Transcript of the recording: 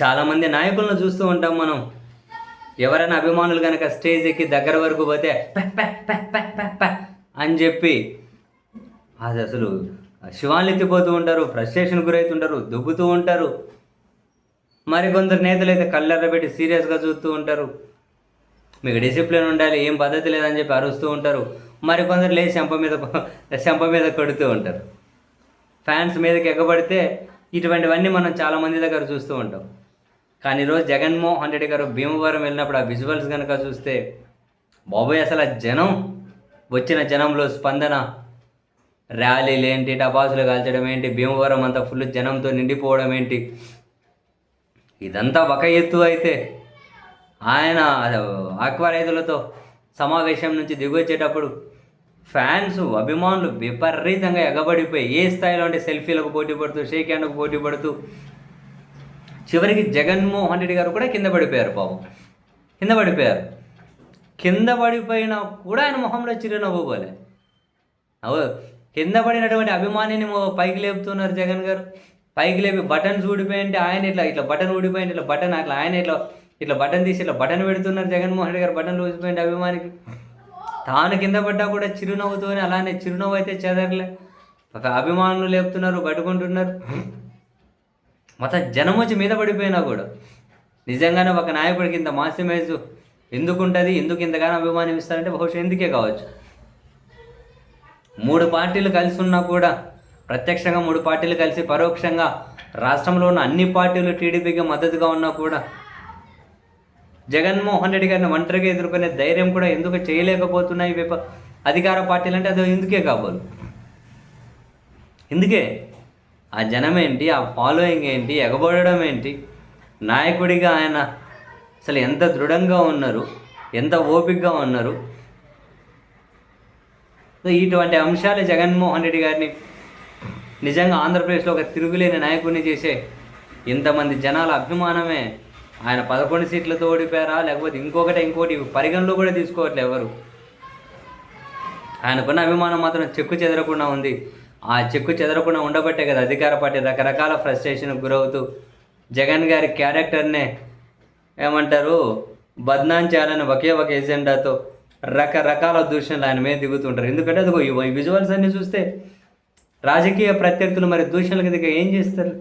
చాలామంది నాయకులను చూస్తూ ఉంటాం మనం. ఎవరైనా అభిమానులు కనుక స్టేజ్ ఎక్కి దగ్గర వరకు పోతే "పె పె పె పె పె పె" అని చెప్పి అది అసలు శివాన్ని ఎత్తిపోతూ ఉంటారు, ఫ్రస్ట్రేషన్ గురవుతుంటారు, దుబ్బుతూ ఉంటారు. మరికొందరు నేతలు అయితే కళ్ళెర్రబెట్టి సీరియస్గా చూస్తూ ఉంటారు. మీకు డిసిప్లిన్ ఉండాలి, ఏం పద్ధతి లేదని చెప్పి అరుస్తూ ఉంటారు. మరికొందరు లేచి చెంప మీద కొడుతూ ఉంటారు. ఫ్యాన్స్ మీదకి ఎగబడితే ఇటువంటివన్నీ మనం చాలామంది దగ్గర చూస్తూ ఉంటాం. కానీ ఈరోజు జగన్మోహన్ రెడ్డి గారు భీమవరం వెళ్ళినప్పుడు ఆ విజువల్స్ కనుక చూస్తే బాబోయ్, అసలు ఆ జనం, వచ్చిన జనంలో స్పందన, ర్యాలీలు ఏంటి, టపాసులు కాల్చడం ఏంటి, భీమవరం అంతా ఫుల్ జనంతో నిండిపోవడం ఏంటి, ఇదంతా ఒక ఎత్తు అయితే ఆయన ఆక్వా రైతులతో సమావేశం నుంచి దిగొచ్చేటప్పుడు ఫ్యాన్స్, అభిమానులు విపరీతంగా ఎగబడిపోయి ఏ స్థాయిలో అంటే సెల్ఫీలకు పోటీ పడుతూ, షేక్ హ్యాండ్కు పోటీ పడుతూ, చివరికి జగన్మోహన్ రెడ్డి గారు కూడా కింద పడిపోయారు. పాపం కింద పడిపోయారు. కింద పడిపోయినా కూడా ఆయన మొహంలో చిరునవ్వు పోలే. కింద పడినటువంటి అభిమానిని పైకి లేపుతున్నారు జగన్ గారు. పైకి లేపి బటన్స్ ఊడిపోయింటే ఆయన ఇట్లా బటన్ ఊడిపోయింది, ఇట్లా బటన్ అట్లా ఆయన ఇట్లా బటన్ తీసి ఇట్లా బటన్ పెడుతున్నారు జగన్మోహన్ రెడ్డి గారు. బటన్లు ఊడిపోయింది అభిమానికి. తాను కింద పడ్డా కూడా చిరునవ్వుతోనే, అలానే చిరునవ్వు అయితే చెదరలే. ఒక అభిమానులు లేపుతున్నారు, పట్టుకుంటున్నారు. మొత్తం జనం వచ్చి మీద పడిపోయినా కూడా నిజంగానే ఒక నాయకుడికి ఇంత మాస్ ఇమేజ్ ఎందుకు ఉంటుంది, ఎందుకు ఇంతగానో అభిమానిస్తారంటే బహుశా ఎందుకే కావచ్చు. 3 పార్టీలు కలిసి ఉన్నా కూడా, ప్రత్యక్షంగా 3 పార్టీలు కలిసి పరోక్షంగా రాష్ట్రంలో ఉన్న అన్ని పార్టీలు టీడీపీకి మద్దతుగా ఉన్నా కూడా జగన్మోహన్ రెడ్డి గారిని ఒంటరిగా ఎదుర్కొనే ధైర్యం కూడా ఎందుకు చేయలేకపోతున్నాయి అధికార పార్టీలు అంటే అది ఎందుకే కాబోలు. ఎందుకే ఆ జనం ఏంటి, ఆ ఫాలోయింగ్ ఏంటి, ఎగబడడం ఏంటి, నాయకుడిగా ఆయన అసలు ఎంత దృఢంగా ఉన్నారు, ఎంత ఓపికగా ఉన్నారు. ఇటువంటి అంశాలే జగన్మోహన్ రెడ్డి గారిని నిజంగా ఆంధ్రప్రదేశ్లో ఒక తిరుగులేని నాయకుడిని చేసే ఇంతమంది జనాల అభిమానమే. ఆయన 11 సీట్లతో ఓడిపోయారా, లేకపోతే ఇంకోటి పరిగణలో కూడా తీసుకోవట్లే ఎవరు. ఆయనకున్న అభిమానం మాత్రం చెక్కు చెదరకుండా ఉంది. ఆ చెక్కు చెదరకుండా ఉండబట్టే కదా అధికార పార్టీ రకరకాల ఫ్రస్ట్రేషన్కి గురవుతూ జగన్ గారి క్యారెక్టర్నే ఏమంటారు బద్నాం చేయాలని ఒక ఎజెండాతో రకరకాల దూషణలు ఆయన మీద దిగుతుంటారు. ఎందుకంటే అదిగో ఈ విజువల్స్ అన్నీ చూస్తే రాజకీయ ప్రత్యర్థులు మరి దూషణలకు దిగ ఏం చేస్తారు.